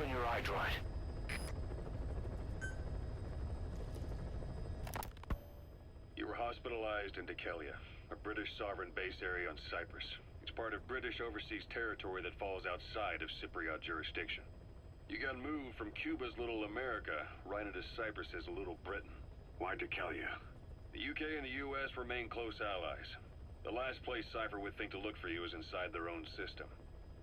Open your eye droid. You were hospitalized in Dekelia, a British sovereign base area on Cyprus. It's part of British overseas territory that falls outside of Cypriot jurisdiction. You got moved from Cuba's Little America right into Cyprus's Little Britain. Why Dekelia? The UK and the US remain close allies. The last place Cypher would think to look for you is inside their own system.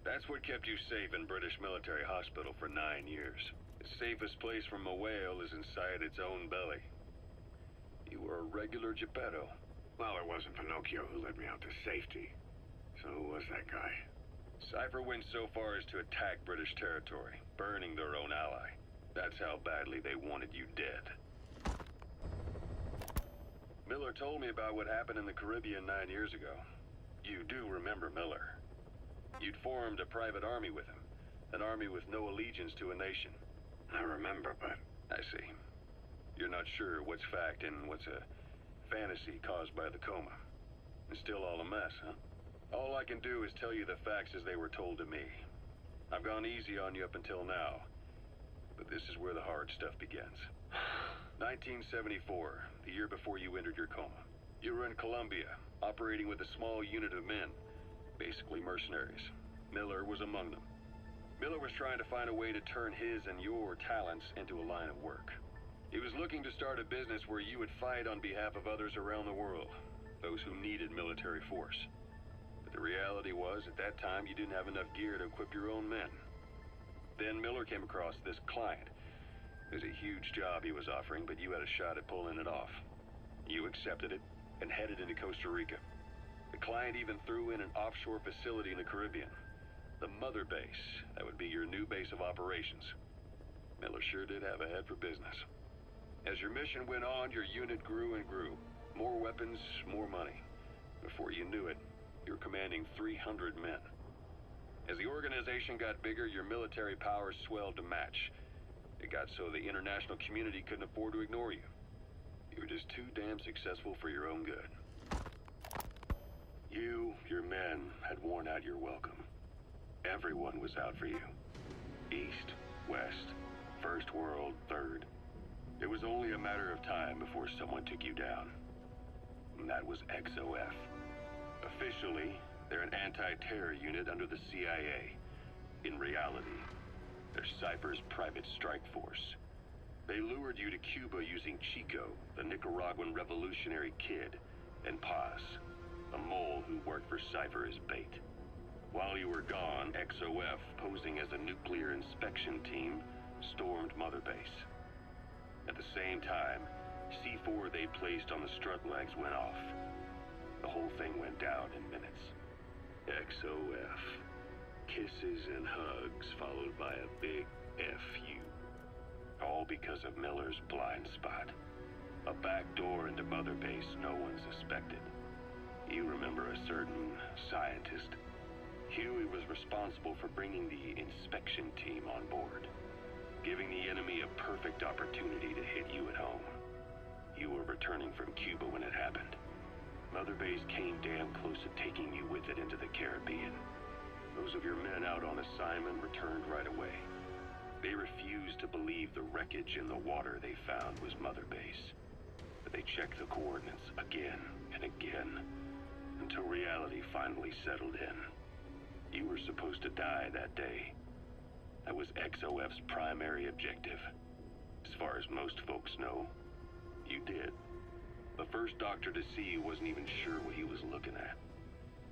That's what kept you safe in British military hospital for 9 years. The safest place from a whale is inside its own belly. You were a regular Geppetto. Well, it wasn't Pinocchio who led me out to safety. So who was that guy? Cypher went so far as to attack British territory, burning their own ally. That's how badly they wanted you dead. Miller told me about what happened in the Caribbean 9 years ago. You do remember Miller. You'd formed a private army with him. An army with no allegiance to a nation. I remember, but... I see. You're not sure what's fact and what's a fantasy caused by the coma. It's still all a mess, huh? All I can do is tell you the facts as they were told to me. I've gone easy on you up until now, but this is where the hard stuff begins. 1974, the year before you entered your coma. You were in Colombia, operating with a small unit of men, basically mercenaries. Miller was among them. Miller was trying to find a way to turn his and your talents into a line of work. He was looking to start a business where you would fight on behalf of others around the world, those who needed military force. But the reality was, at that time, you didn't have enough gear to equip your own men. Then Miller came across this client. It was a huge job he was offering, but you had a shot at pulling it off. You accepted it and headed into Costa Rica. The client even threw in an offshore facility in the Caribbean. The mother base, that would be your new base of operations. Miller sure did have a head for business. As your mission went on, your unit grew and grew. More weapons, more money. Before you knew it, you were commanding 300 men. As the organization got bigger, your military powers swelled to match. It got so the international community couldn't afford to ignore you. You were just too damn successful for your own good. You, your men, had worn out your welcome. Everyone was out for you. East, West, First World, Third. It was only a matter of time before someone took you down. And that was XOF. Officially, they're an anti-terror unit under the CIA. In reality, they're Cypher's private strike force. They lured you to Cuba using Chico, the Nicaraguan revolutionary kid, and Paz, a mole who worked for Cypher as bait. While you were gone, XOF, posing as a nuclear inspection team, stormed Mother Base. At the same time, C4 they placed on the strut legs went off. The whole thing went down in minutes. XOF. Kisses and hugs followed by a big FU. All because of Miller's blind spot. A back door into Mother Base no one suspected. You remember a certain scientist. Huey was responsible for bringing the inspection team on board, giving the enemy a perfect opportunity to hit you at home. You were returning from Cuba when it happened. Mother Base came damn close to taking you with it into the Caribbean. Those of your men out on assignment returned right away. They refused to believe the wreckage in the water they found was Mother Base. But they checked the coordinates again and again, until reality finally settled in. You were supposed to die that day. That was XOF's primary objective. As far as most folks know, you did. The first doctor to see you wasn't even sure what he was looking at.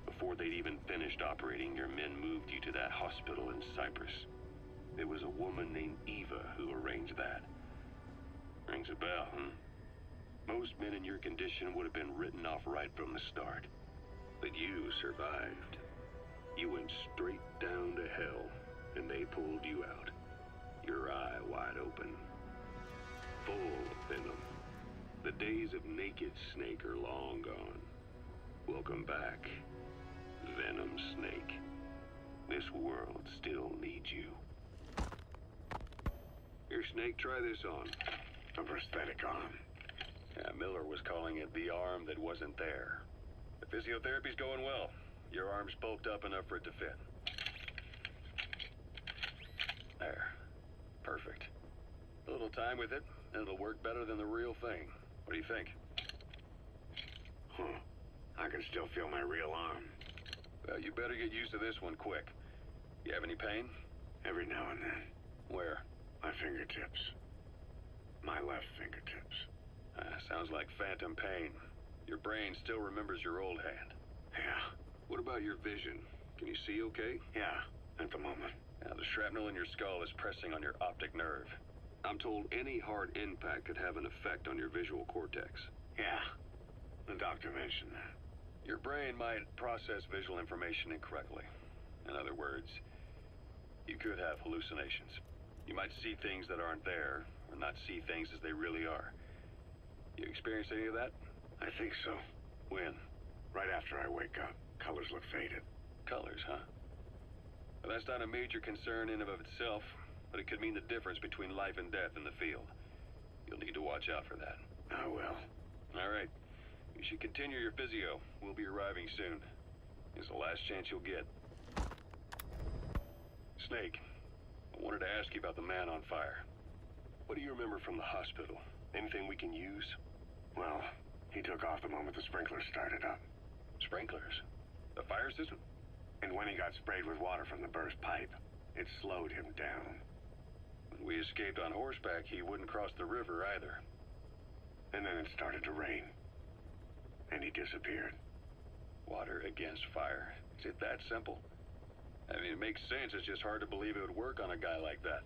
Before they'd even finished operating, your men moved you to that hospital in Cyprus. It was a woman named Eva who arranged that. Rings a bell, huh? Most men in your condition would have been written off right from the start. But you survived. You went straight down to hell, and they pulled you out. Your eye wide open. Full of venom. The days of naked Snake are long gone. Welcome back, Venom Snake. This world still needs you. Here, Snake, try this on. A prosthetic arm. Yeah, Miller was calling it the arm that wasn't there. The physiotherapy's going well. Your arm's bulked up enough for it to fit. There. Perfect. A little time with it, and it'll work better than the real thing. What do you think? Huh. I can still feel my real arm. Well, you better get used to this one quick. You have any pain? Every now and then. Where? My fingertips. My left fingertips. Sounds like phantom pain. Your brain still remembers your old hand. Yeah. What about your vision? Can you see okay? Yeah, at the moment. Now, the shrapnel in your skull is pressing on your optic nerve. I'm told any hard impact could have an effect on your visual cortex. Yeah. The doctor mentioned that. Your brain might process visual information incorrectly. In other words, you could have hallucinations. You might see things that aren't there, or not see things as they really are. You experience any of that? I think so. When? Right after I wake up. Colors look faded. Colors, huh? Well, that's not a major concern in and of itself, but it could mean the difference between life and death in the field. You'll need to watch out for that. I will. All right. You should continue your physio. We'll be arriving soon. It's the last chance you'll get. Snake, I wanted to ask you about the man on fire. What do you remember from the hospital? Anything we can use? Well, he took off the moment the sprinklers started up. Sprinklers? The fire system? And when he got sprayed with water from the burst pipe, it slowed him down. When we escaped on horseback, he wouldn't cross the river either. And then it started to rain. And he disappeared. Water against fire. Is it that simple? I mean, it makes sense. It's just hard to believe it would work on a guy like that.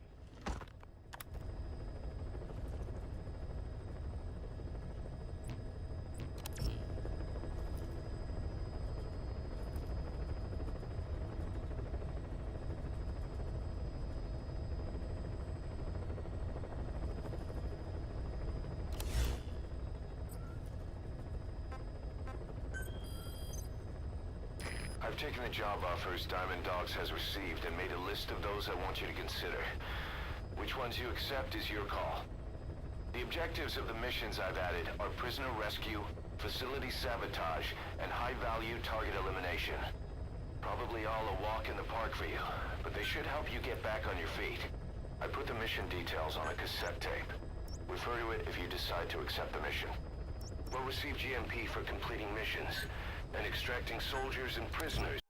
I've taken the job offers Diamond Dogs has received and made a list of those I want you to consider. Which ones you accept is your call. The objectives of the missions I've added are prisoner rescue, facility sabotage, and high-value target elimination. Probably all a walk in the park for you, but they should help you get back on your feet. I put the mission details on a cassette tape. Refer to it if you decide to accept the mission. We'll receive GMP for completing missions and extracting soldiers and prisoners.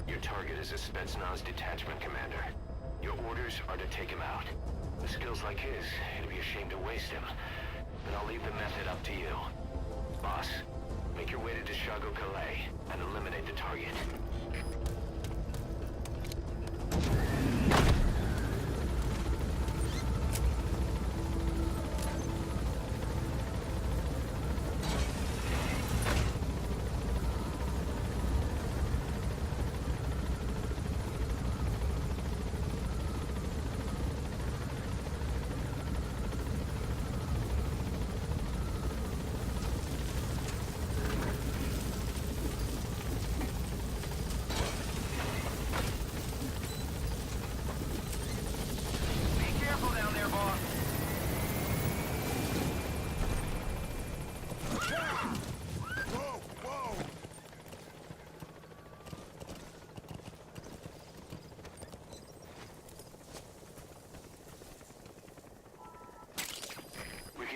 Your target is a Spetsnaz detachment commander. Your orders are to take him out. With skills like his, it'd be a shame to waste him. But I'll leave the method up to you. Boss, make your way to Deshago Calais and eliminate the target.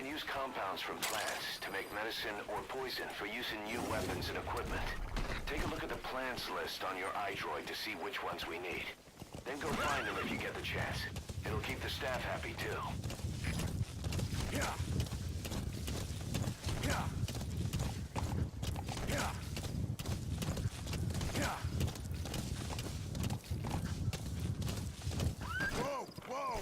Use compounds from plants to make medicine or poison for use in new weapons and equipment. Take a look at the plants list on your iDroid to see which ones we need. Then go find them if you get the chance. It'll keep the staff happy too. Yeah. Yeah. Yeah. Yeah. Whoa, whoa.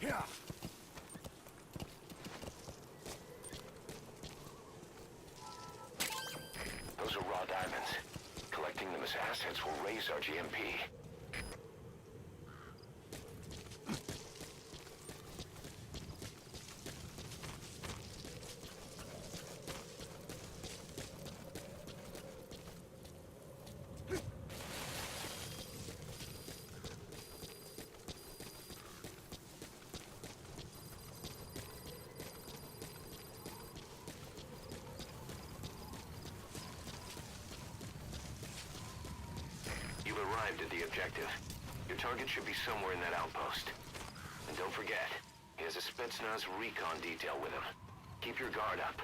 Yeah. Those are Those assets will raise our GMP. You've arrived at the objective. Your target should be somewhere in that outpost. And don't forget, he has a Spetsnaz recon detail with him. Keep your guard up.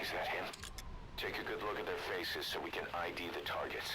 Is that him? Take a good look at their faces so we can ID the targets.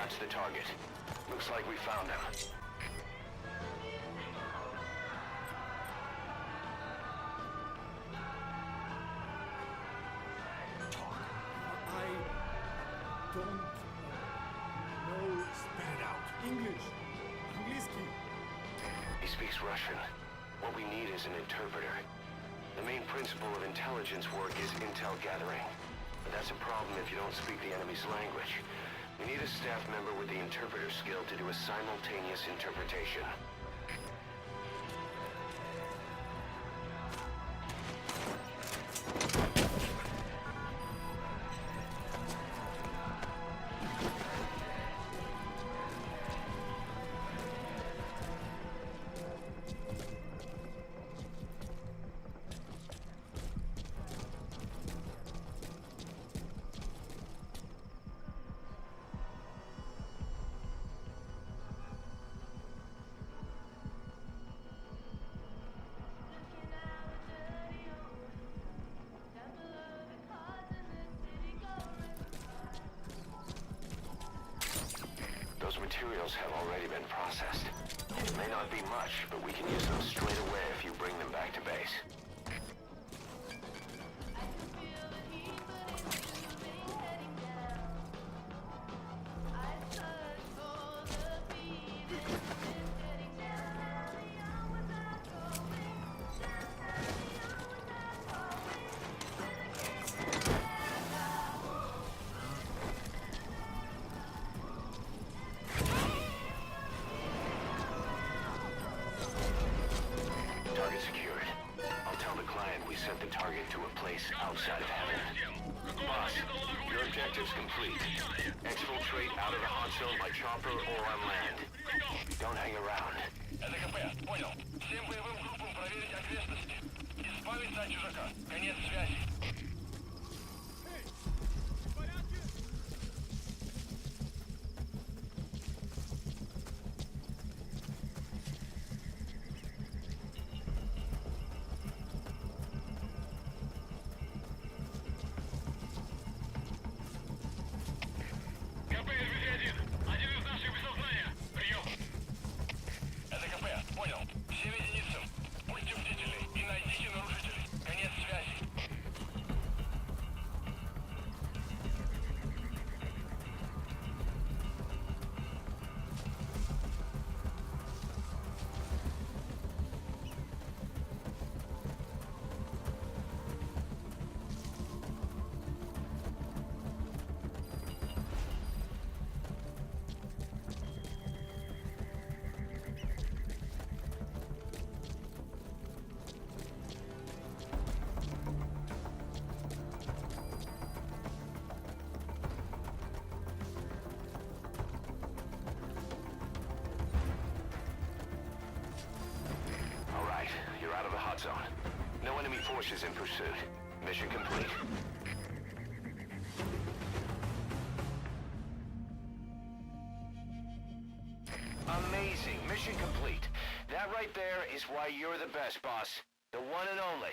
That's the target. Looks like we found him. I don't know. Spit it out. English. Angliski. He speaks Russian. What we need is an interpreter. The main principle of intelligence work is intel gathering. But that's a problem if you don't speak the enemy's language. We need a staff member with the interpreter skill to do a simultaneous interpretation. Those materials have already been processed. It may not be much, but we can use them straight away if you bring them back to base. Target secured. I'll tell the client we sent the target to a place outside of heaven. Boss, your objective's complete. Exfiltrate out of the hot zone by chopper or on land. Don't hang around. ЛКП, понял. Всем боевым группам проверить окрестности. Избавиться от чужака. Конец связи. ЛКП, понял. Все единицы. Будьте бдительны и найдите нарушителей. Конец связи. All right, you're out of the hot zone. No enemy forces in pursuit. Mission complete. Amazing. Mission complete. That right there is why you're the best, boss. The one and only.